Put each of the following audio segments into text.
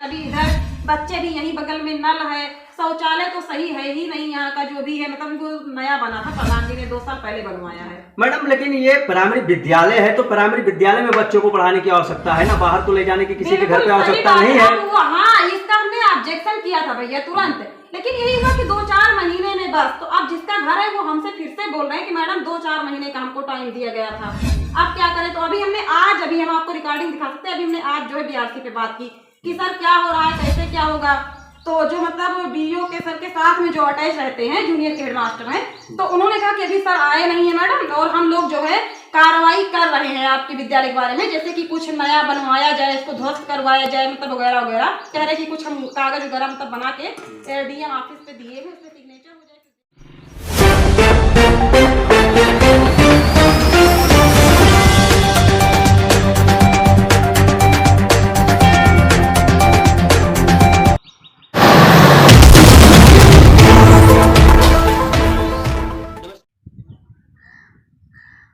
अभी इधर बच्चे भी यहीं बगल में नल है, शौचालय तो सही है ही नहीं यहाँ का जो भी है, मतलब वो नया बना था, प्रधान जी ने 2 साल पहले बनवाया है। मैडम लेकिन ये प्राइमरी विद्यालय है तो प्राइमरी विद्यालय में बच्चों को पढ़ाने की आवश्यकता है ना, बाहर तो ले जाने की किसी के घर पे आवश्यकता नहीं है। हाँ, इसका हमने ऑब्जेक्शन किया था भैया तुरंत, लेकिन यही हुआ कि 2-4 महीने में बस। तो अब जिसका घर है वो हमसे फिर से बोल रहे हैं कि मैडम 2-4 महीने का हमको टाइम दिया गया था, अब क्या करें। तो अभी हम आपको रिकॉर्डिंग दिखा सकते हैं, अभी हमने आज जो है बीआरसी पे बात की कि सर क्या हो रहा है, कैसे क्या होगा। तो जो मतलब बीईओ के सर के साथ में जो अटैच रहते हैं जूनियर के हेडमास्टर हैं, तो उन्होंने कहा कि अभी सर आए नहीं है मैडम, और हम लोग जो है कार्रवाई कर रहे हैं आपके विद्यालय के बारे में, जैसे कि कुछ नया बनवाया जाए, इसको ध्वस्त करवाया जाए, मतलब वगैरह वगैरह कह रहे कि कुछ हम कागज वगैरह मतलब बना के डीएम ऑफिस पे दिए हैं, उसमें सिग्नेचर हो जाए।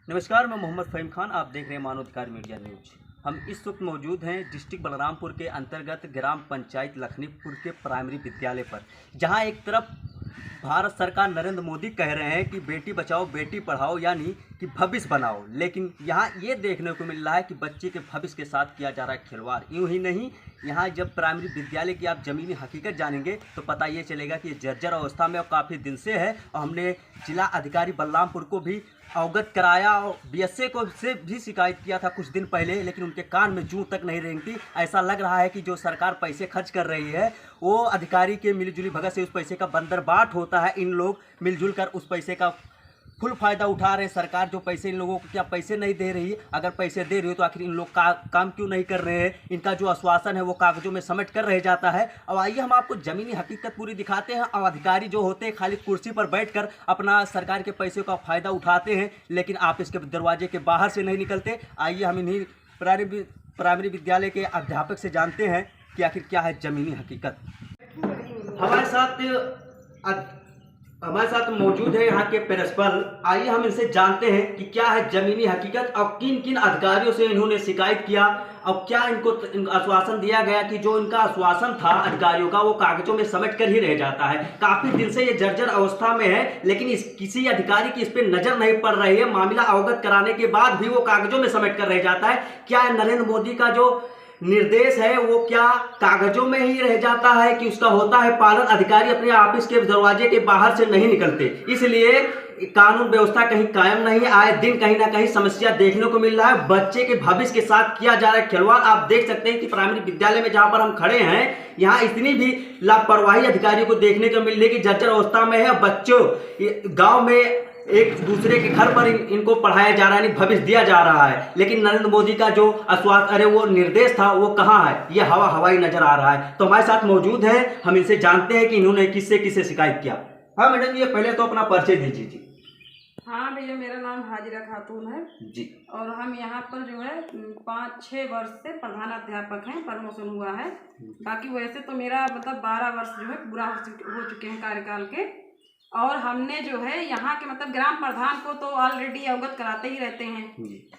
नमस्कार, मैं मोहम्मद फ़हीम खान, आप देख रहे हैं मानवाधिकार मीडिया न्यूज। हम इस वक्त मौजूद हैं डिस्ट्रिक्ट बलरामपुर के अंतर्गत ग्राम पंचायत लखनीपुर के प्राइमरी विद्यालय पर, जहां एक तरफ भारत सरकार नरेंद्र मोदी कह रहे हैं कि बेटी बचाओ बेटी पढ़ाओ, यानी कि भविष्य बनाओ, लेकिन यहाँ ये देखने को मिल रहा है कि बच्चे के भविष्य के साथ किया जा रहा है खिलवाड़। यूँ ही नहीं, यहाँ जब प्राइमरी विद्यालय की आप ज़मीनी हकीकत जानेंगे तो पता ये चलेगा कि ये जर्जर अवस्था में और काफ़ी दिन से है। और हमने जिला अधिकारी बलरामपुर को भी अवगत कराया और बीएसए को से भी शिकायत किया था कुछ दिन पहले, लेकिन उनके कान में जूं तक नहीं रेंगती। ऐसा लग रहा है कि जो सरकार पैसे खर्च कर रही है वो अधिकारी के मिलजुली भगत से उस पैसे का बंदरबाट होता है। इन लोग मिलजुल कर उस पैसे का फुल फायदा उठा रहे हैं। सरकार जो पैसे इन लोगों को क्या पैसे नहीं दे रही है? अगर पैसे दे रही हो तो आखिर इन लोग काम क्यों नहीं कर रहे हैं? इनका जो आश्वासन है वो कागजों में समेट कर रह जाता है। अब आइए हम आपको ज़मीनी हकीकत पूरी दिखाते हैं। अब अधिकारी जो होते हैं खाली कुर्सी पर बैठकर अपना सरकार के पैसे का फ़ायदा उठाते हैं, लेकिन आप इसके दरवाजे के बाहर से नहीं निकलते। आइए हम इन्हीं प्राइमरी विद्यालय के अध्यापक से जानते हैं कि आखिर क्या है ज़मीनी हकीकत। हमारे साथ मौजूद है यहाँ के प्रिंसिपल। आइए हम इनसे जानते हैं कि क्या है जमीनी हकीकत और किन किन अधिकारियों से इन्होंने शिकायत किया और क्या इनको आश्वासन दिया गया कि जो इनका आश्वासन था अधिकारियों का वो कागजों में समेट कर ही रह जाता है। काफी दिन से ये जर्जर अवस्था में है, लेकिन किसी अधिकारी की इस पर नजर नहीं पड़ रही है। मामला अवगत कराने के बाद भी वो कागजों में समेट कर रह जाता है। क्या नरेंद्र मोदी का जो निर्देश है वो क्या कागजों में ही रह जाता है कि उसका होता है पालन? अधिकारी अपने ऑफिस के दरवाजे के बाहर से नहीं निकलते, इसलिए कानून व्यवस्था कहीं कायम नहीं। आए दिन कहीं ना कहीं समस्या देखने को मिल रहा है। बच्चे के भविष्य के साथ किया जा रहा है खिलवाड़। आप देख सकते हैं कि प्राइमरी विद्यालय में जहां पर हम खड़े हैं यहाँ इतनी भी लापरवाही अधिकारियों को देखने को मिल रही है कि जर्जर अवस्था में है। बच्चों गाँव में एक दूसरे के घर पर इनको पढ़ाया जा रहा है, भविष्य दिया जा रहा है, लेकिन नरेंद्र मोदी का जो वो निर्देश था वो कहाँ है? ये हवाई नजर आ रहा है। तो हमारे साथ मौजूद है, हम इनसे जानते हैं कि इन्होंने किससे किससे शिकायत किया। हाँ मैडम, ये पहले तो अपना परिचय दीजिए जी। हाँ भैया, मेरा नाम हाजिरा खातून है जी, और हम यहाँ पर जो है 5-6 वर्ष से प्रधान अध्यापक हैं, प्रमोशन हुआ है। बाकी वैसे तो मेरा मतलब 12 वर्ष जो है पूरा हो चुके हैं कार्यकाल के। और हमने जो है यहाँ के मतलब ग्राम प्रधान को तो ऑलरेडी अवगत कराते ही रहते हैं,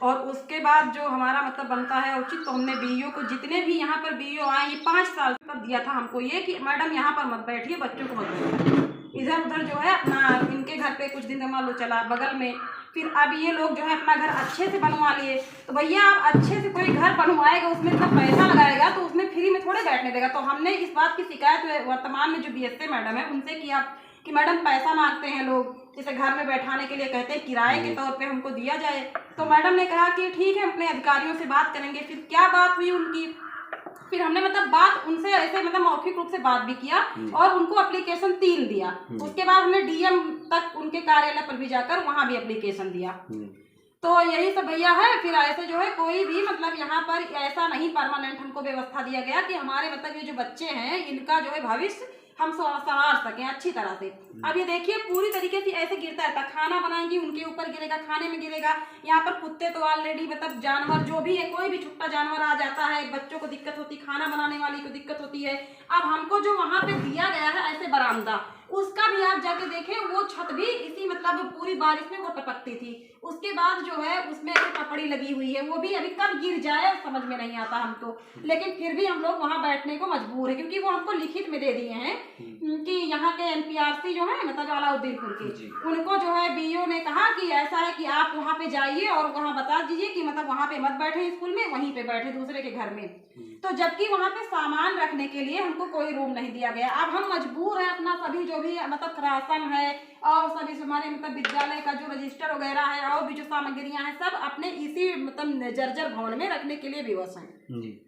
और उसके बाद जो हमारा मतलब बनता है उचित, तो हमने बीईओ को, जितने भी यहाँ पर बीईओ आए, ये 5 साल तक दिया था हमको ये कि मैडम यहाँ पर मत बैठिए, बच्चों को मत बैठिए, इधर उधर जो है अपना इनके घर पे कुछ दिन मान लो चला बगल में, फिर अब ये लोग जो है अपना घर अच्छे से बनवा लिए। तो भैया आप अच्छे से कोई घर बनवाएगा, उसमें इतना पैसा लगाएगा तो उसमें फ्री में थोड़े बैठने देगा। तो हमने इस बात की शिकायत वर्तमान में जो बीएसए मैडम है उनसे किया कि मैडम पैसा मांगते हैं लोग, जैसे घर में बैठाने के लिए कहते हैं, किराए के तौर पे हमको दिया जाए। तो मैडम ने कहा कि ठीक है, अपने अधिकारियों से बात करेंगे। फिर क्या बात हुई उनकी, फिर हमने मतलब बात उनसे ऐसे मतलब मौखिक रूप से बात भी किया और उनको एप्लीकेशन 3 दिया। उसके बाद हमने डीएम तक उनके कार्यालय पर भी जाकर वहां भी एप्लीकेशन दिया। तो यही सब भैया है। फिर ऐसे जो है कोई भी मतलब यहाँ पर ऐसा नहीं परमानेंट हमको व्यवस्था दिया गया कि हमारे मतलब ये जो बच्चे हैं इनका जो है भविष्य हम संवार सकें अच्छी तरह से। अब ये देखिए पूरी तरीके से ऐसे गिरता है, खाना बनाएंगी उनके ऊपर गिरेगा, खाने में गिरेगा। यहाँ पर कुत्ते तो ऑलरेडी मतलब जानवर जो भी है, कोई भी छुट्टा जानवर आ जाता है, बच्चों को दिक्कत होती, खाना बनाने वाली को दिक्कत होती है। अब हमको जो वहाँ पे दिया गया है ऐसे बरामदा, उसका भी आप जाके देखें, वो छत भी इसी मतलब पूरी बारिश में वो टपकती थी। उसके बाद जो है उसमें एक पपड़ी लगी हुई है, वो भी अभी कब गिर जाए समझ में नहीं आता हमको, लेकिन फिर भी हम लोग वहाँ बैठने को मजबूर है, क्योंकि वो हमको लिखित में दे दिए हैं कि यहाँ के NPRC जो है मतलब अलाउद्दीनपुर के, उनको जो है BO ने कहा कि ऐसा है कि आप वहाँ पे जाइए और वहाँ बता दीजिए कि मतलब वहाँ पे मत बैठे स्कूल में, वहीं पे बैठे दूसरे के घर में। तो जबकि वहाँ पे सामान रखने के लिए हमको कोई रूम नहीं दिया गया। अब हम मजबूर हैं अपना सभी जो भी मतलब राशन है और सभी हमारे मतलब विद्यालय का जो रजिस्टर वगैरह है और भी जो सामग्रियां हैं सब अपने इसी मतलब जर्जर भवन में रखने के लिए विवश हैं।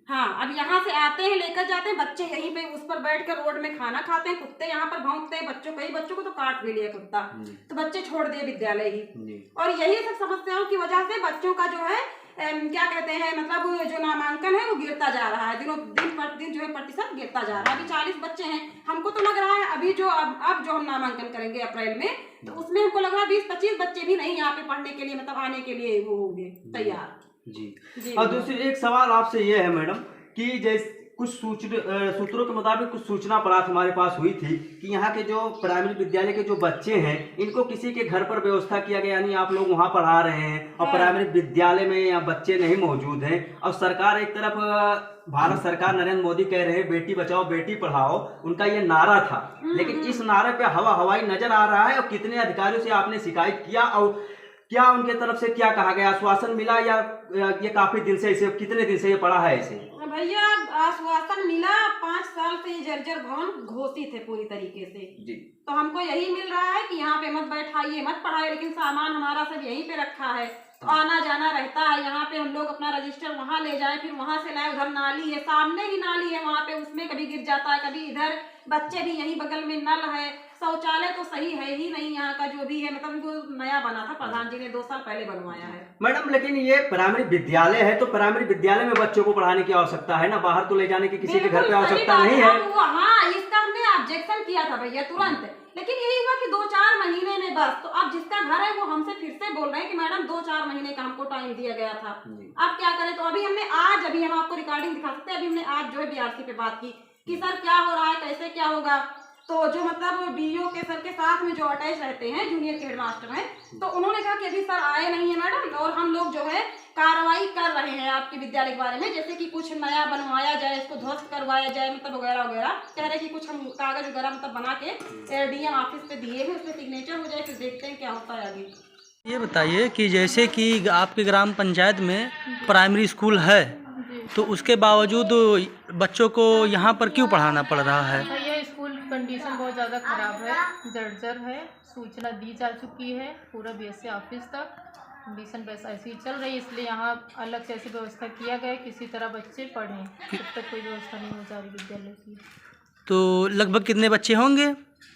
हाँ, अब यहाँ से आते हैं लेकर जाते हैं, बच्चे यहीं पे उस पर बैठ कर रोड में खाना खाते हैं, कुत्ते यहाँ पर भौंकते हैं, कई बच्चों को तो काट भी लिया कुत्ता, तो बच्चे छोड़ दिए विद्यालय ही। और यही सब समस्याओं की वजह से बच्चों का जो है क्या कहते हैं मतलब जो नामांकन है वो गिरता जा रहा है, दिन प्रतिदिन जो है प्रतिशत गिरता जा रहा है। अभी 40 बच्चे हैं, हमको तो लग रहा है अभी जो अब जो हम नामांकन करेंगे अप्रैल में, तो उसमें हमको लग रहा है 20-25 बच्चे भी नहीं यहाँ पे पढ़ने के लिए मतलब आने के लिए वो होंगे तैयार। जी। और दूसरी एक सवाल आपसे ये है मैडम कि जैसे कुछ सूत्रों के मुताबिक कुछ सूचना प्राप्त हमारे पास हुई थी कि यहाँ के जो प्राइमरी विद्यालय के जो बच्चे हैं इनको किसी के घर पर व्यवस्था किया गया, यानी आप लोग वहाँ पढ़ा रहे हैं और प्राइमरी विद्यालय में यहाँ बच्चे नहीं मौजूद हैं। और सरकार एक तरफ भारत सरकार नरेंद्र मोदी कह रहे हैं बेटी बचाओ बेटी पढ़ाओ, उनका ये नारा था, लेकिन इस नारे पे हवाई नजर आ रहा है। और कितने अधिकारियों से आपने शिकायत किया और क्या उनके तरफ से क्या कहा गया, आश्वासन मिला या ये काफी दिन से इसे कितने दिन से ये पड़ा है इसे? भैया आश्वासन मिला, 5 साल से ये जर्जर भवन घोषित है पूरी तरीके से जी। तो हमको यही मिल रहा है कि यहाँ पे मत बैठाइए मत पढ़ाइए, लेकिन सामान हमारा सब यहीं पे रखा है, तो आना जाना रहता है। यहाँ पे हम लोग अपना रजिस्टर वहाँ ले जाए, फिर वहाँ से लाए, उधर नाली है, सामने ही नाली है वहाँ पे, उसमें कभी गिर जाता है, कभी इधर, बच्चे भी यहीं बगल में, नल है, शौचालय तो सही है ही नहीं यहाँ का जो भी है, मतलब वो नया बना था, प्रधान जी ने 2 साल पहले बनवाया है। मैडम लेकिन ये प्राइमरी विद्यालय है तो प्राइमरी विद्यालय में बच्चों को पढ़ाने की आवश्यकता है ना, बाहर तो ले जाने की किसी के घर पे आवश्यकता नहीं है। हाँ, इसका हमने ऑब्जेक्शन किया था भैया तुरंत, लेकिन यही हुआ कि 2-4 महीने में बस। तो अब जिसका घर है वो हमसे फिर से बोल रहे हैं कि मैडम 2-4 महीने का हमको टाइम दिया गया था, अब क्या करें। तो अभी हम आपको रिकॉर्डिंग दिखा सकते हैं, अभी हमने आज जो है BRC पे बात की कि सर क्या हो रहा है, कैसे क्या होगा। तो जो मतलब BO के सर के साथ में जो अटैच रहते हैं जूनियर के हेडमास्टर हैं, तो उन्होंने कहा कि अभी सर आए नहीं है मैडम, और हम लोग जो है कार्रवाई कर रहे हैं आपके विद्यालय के बारे में, जैसे कि कुछ नया बनवाया जाए, इसको ध्वस्त करवाया जाए, मतलब वगैरह वगैरह कह रहे कि कुछ हम कागज वगैरह मतलब बना के DM ऑफिस पे दिए हैं, उसमें सिग्नेचर हो जाए, फिर देखते हैं क्या होता है आगे। ये बताइए कि जैसे कि आपके ग्राम पंचायत में प्राइमरी स्कूल है, तो उसके बावजूद बच्चों को यहाँ पर क्यों पढ़ाना पड़ रहा है? ये स्कूल कंडीशन बहुत ज़्यादा ख़राब है, जर्जर है, सूचना दी जा चुकी है पूरा BSC ऑफिस तक, कंडीशन वैसा ऐसी ही चल रही है, इसलिए यहाँ अलग से ऐसी व्यवस्था किया गया है किसी तरह बच्चे पढ़ें, जब तक कोई व्यवस्था नहीं हो जा रही विद्यालय की। तो लगभग कितने बच्चे होंगे?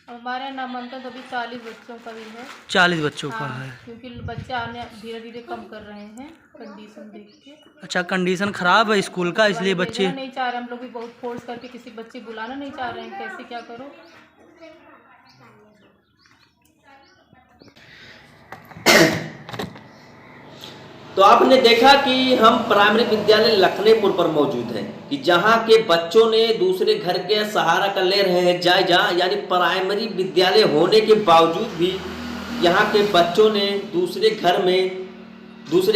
हमारे यहाँ नामांकन तो अभी 40 बच्चों का भी है। 40 बच्चों का हाँ, है, क्योंकि बच्चे आने धीरे धीरे कम कर रहे हैं कंडीशन देख के। अच्छा, कंडीशन खराब है स्कूल का, इसलिए बच्चे नहीं चाह रहे, हम लोग भी बहुत फोर्स करके किसी बच्चे बुलाना नहीं चाह रहे हैं, कैसे क्या करो। तो आपने देखा कि हम प्राइमरी विद्यालय लखनेपुर पर मौजूद हैं कि जहां के बच्चों ने दूसरे घर के सहारा कर ले रहे हैं जायजा, यानी प्राइमरी विद्यालय होने के बावजूद भी यहां के बच्चों ने दूसरे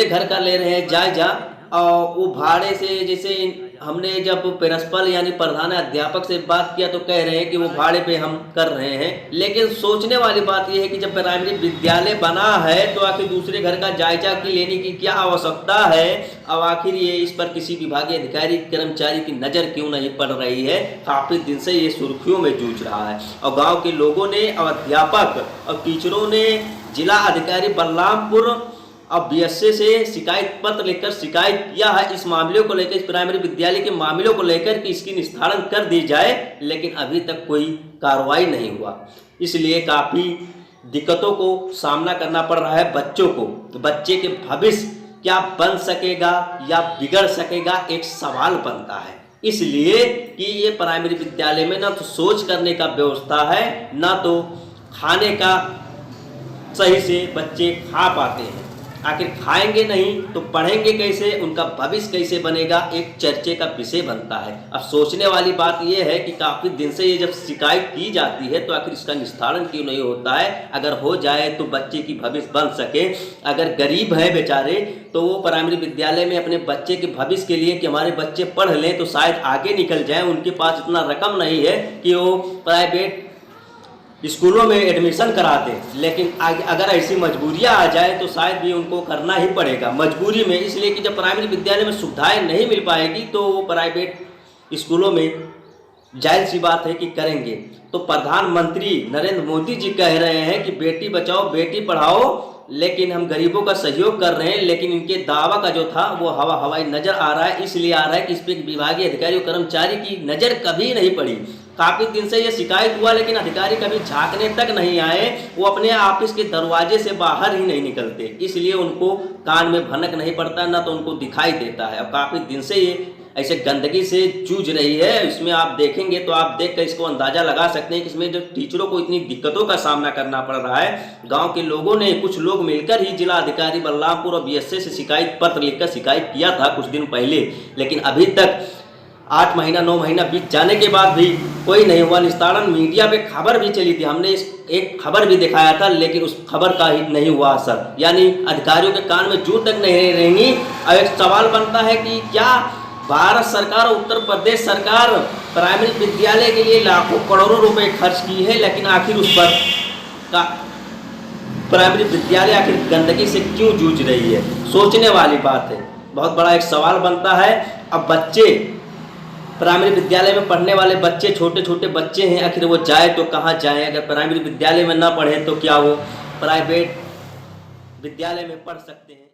घर का ले रहे हैं जायजा। और वो भाड़े से, जैसे हमने जब प्रिंसिपल यानी प्रधान अध्यापक से बात किया तो कह रहे हैं कि वो भाड़े पे हम कर रहे हैं, लेकिन सोचने वाली बात यह है कि जब प्राइमरी विद्यालय बना है तो आखिर दूसरे घर का जायजा की लेने की क्या आवश्यकता है, और आखिर ये इस पर किसी विभागीय अधिकारी कर्मचारी की नज़र क्यों नहीं पड़ रही है। काफ़ी दिन से ये सुर्खियों में जूझ रहा है और गाँव के लोगों ने और अध्यापक और टीचरों ने जिला अधिकारी बलरामपुर और BSC से शिकायत पत्र लेकर शिकायत किया है इस मामले को लेकर, इस प्राइमरी विद्यालय के मामलों को लेकर कि इसकी निस्तारण कर दी जाए, लेकिन अभी तक कोई कार्रवाई नहीं हुआ। इसलिए काफ़ी दिक्कतों को सामना करना पड़ रहा है बच्चों को। तो बच्चे के भविष्य क्या बन सकेगा या बिगड़ सकेगा, एक सवाल बनता है। इसलिए कि ये प्राइमरी विद्यालय में ना तो सोच करने का व्यवस्था है, ना तो खाने का सही से बच्चे खा पाते हैं। आखिर खाएंगे नहीं तो पढ़ेंगे कैसे, उनका भविष्य कैसे बनेगा, एक चर्चे का विषय बनता है। अब सोचने वाली बात यह है कि काफ़ी दिन से ये जब शिकायत की जाती है तो आखिर इसका निस्तारण क्यों नहीं होता है। अगर हो जाए तो बच्चे की भविष्य बन सके। अगर गरीब है बेचारे तो वो प्राइमरी विद्यालय में अपने बच्चे के भविष्य के लिए कि हमारे बच्चे पढ़ लें तो शायद आगे निकल जाएं, उनके पास इतना रकम नहीं है कि वो प्राइवेट स्कूलों में एडमिशन करा दें। लेकिन अगर ऐसी मजबूरियां आ जाए तो शायद भी उनको करना ही पड़ेगा मजबूरी में, इसलिए कि जब प्राइमरी विद्यालय में सुविधाएं नहीं मिल पाएगी तो वो प्राइवेट स्कूलों में जाहिर सी बात है कि करेंगे। तो प्रधानमंत्री नरेंद्र मोदी जी कह रहे हैं कि बेटी बचाओ बेटी पढ़ाओ, लेकिन हम गरीबों का सहयोग कर रहे हैं, लेकिन इनके दावा का जो था वो हवाई नज़र आ रहा है। इसलिए आ रहा है कि इस पर विभागीय अधिकारी और कर्मचारी की नज़र कभी नहीं पड़ी। काफ़ी दिन से ये शिकायत हुआ लेकिन अधिकारी कभी झांकने तक नहीं आए, वो अपने ऑफिस के दरवाजे से बाहर ही नहीं निकलते, इसलिए उनको कान में भनक नहीं पड़ता, ना तो उनको दिखाई देता है। अब काफ़ी दिन से ये ऐसे गंदगी से जूझ रही है। इसमें आप देखेंगे तो आप देख कर इसको अंदाज़ा लगा सकते हैं कि इसमें जो टीचरों को इतनी दिक्कतों का सामना करना पड़ रहा है। गांव के लोगों ने कुछ लोग मिलकर ही जिला अधिकारी बलरामपुर और बीएसए से शिकायत पत्र लिखकर शिकायत किया था कुछ दिन पहले, लेकिन अभी तक 8 महीना 9 महीना बीत जाने के बाद भी कोई नहीं हुआ निस्तारण। मीडिया पे खबर भी चली थी, हमने एक खबर भी दिखाया था, लेकिन उस खबर का ही नहीं हुआ असर, यानी अधिकारियों के कान में जू तक नहीं रहेंगी। अब एक सवाल बनता है कि क्या भारत सरकार और उत्तर प्रदेश सरकार प्राइमरी विद्यालय के लिए लाखों करोड़ों रुपए खर्च की है, लेकिन आखिर उस पर का प्राइमरी विद्यालय आखिर गंदगी से क्यों जूझ रही है, सोचने वाली बात है। बहुत बड़ा एक सवाल बनता है। अब बच्चे प्राइमरी विद्यालय में पढ़ने वाले बच्चे छोटे छोटे बच्चे हैं, आखिर वो जाए तो कहाँ जाए। अगर प्राइमरी विद्यालय में ना पढ़े तो क्या वो प्राइवेट विद्यालय में पढ़ सकते हैं।